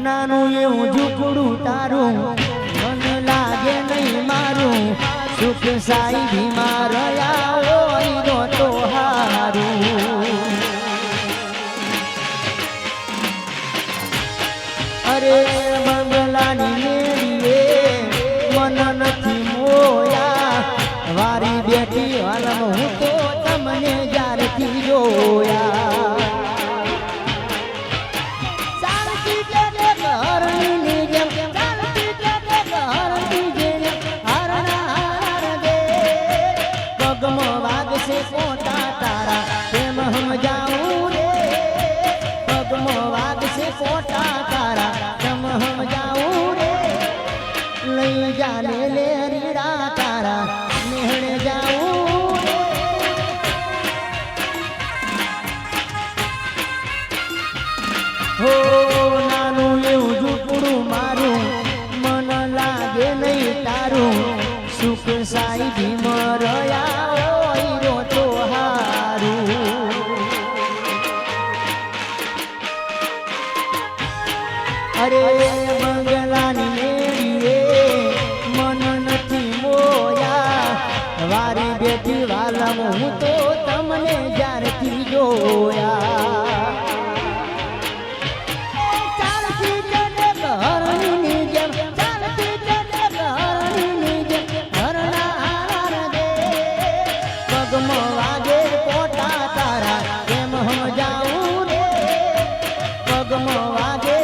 નાનું એવું ઝૂંપડું તારું મન લાગે નહીં મારું સુખ સાઈ રહ્યા હોય તો હારું અરે બંગલાની મેળીએ મન નથી મોયા વારી બેઠી હાલમ હું તો તમને જ્યારથી જોયા પોતા તારા પ્રેમ હમ જાઉં રે પગમો વાગશે પોતા તારા પ્રેમ હમ જાઉં રે લઈ જાને લે રીડા તારા મેહણે જાઉં રે હો નાનું એવું ઝૂંપડું મારું મન લાગે નહીં તારું સુખ સાઈ ભીમ રહ્યા અરે બંગલાની મેળીએ મન નથી મોયા વારી બેઠી વાલમ હું તો તમને જ્યારથી જોયા ચાલતી જને ઘરની જેમ ચાલતી જને ઘરની જેમ ઘરના હાર દે પગમો વાગે પોતા તારા કેમ હમ જાઉં રે પગમો વાગે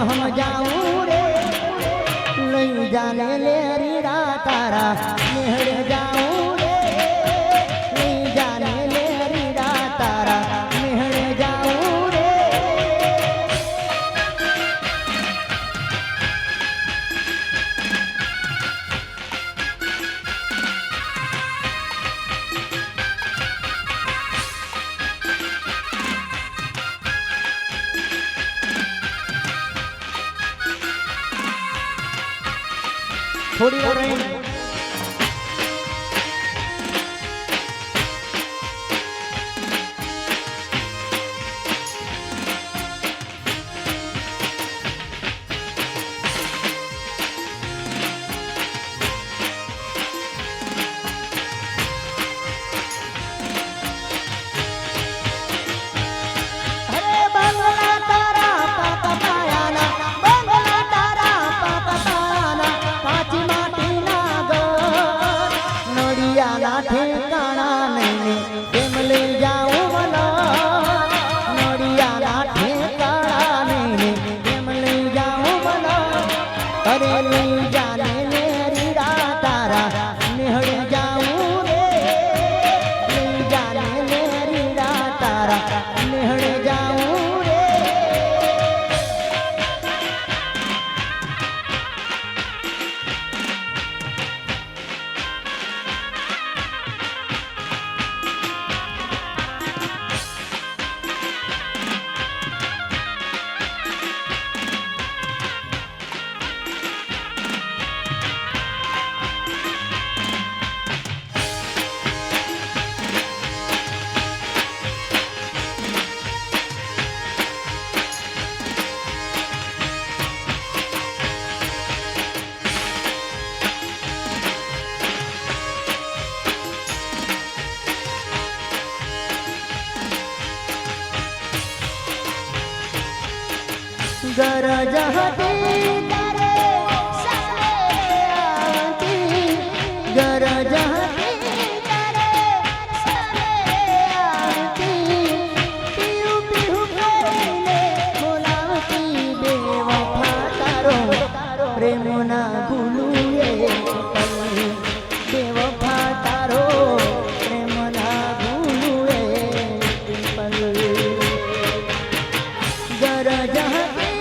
हम जाऊं रे लई जाने ले रीड़ा तारा मेहड़ जाऊं रे लई जाने ले रीड़ा तारा मेहड़ जाऊं रे थोड़ी और रही ठेकाना नहीं प्रेम ले जाऊं मला नड़िया ठेकाना नहीं प्रेम ले जाऊं मला अरे ले जाने ले रीड़ा तारा मेहड़ जाऊं रे ले जाने ले रीड़ा तारा मेहड़ जाऊं रे गरज हती तारे सारे आती गरज हती तारे सारे आती पीहू पीहू करीने बोलावती बेवफा तारो प्रेम ना भूलूं ए बेवफा तारो प्रेम ना भूलूं ए गरज हती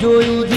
જોઈ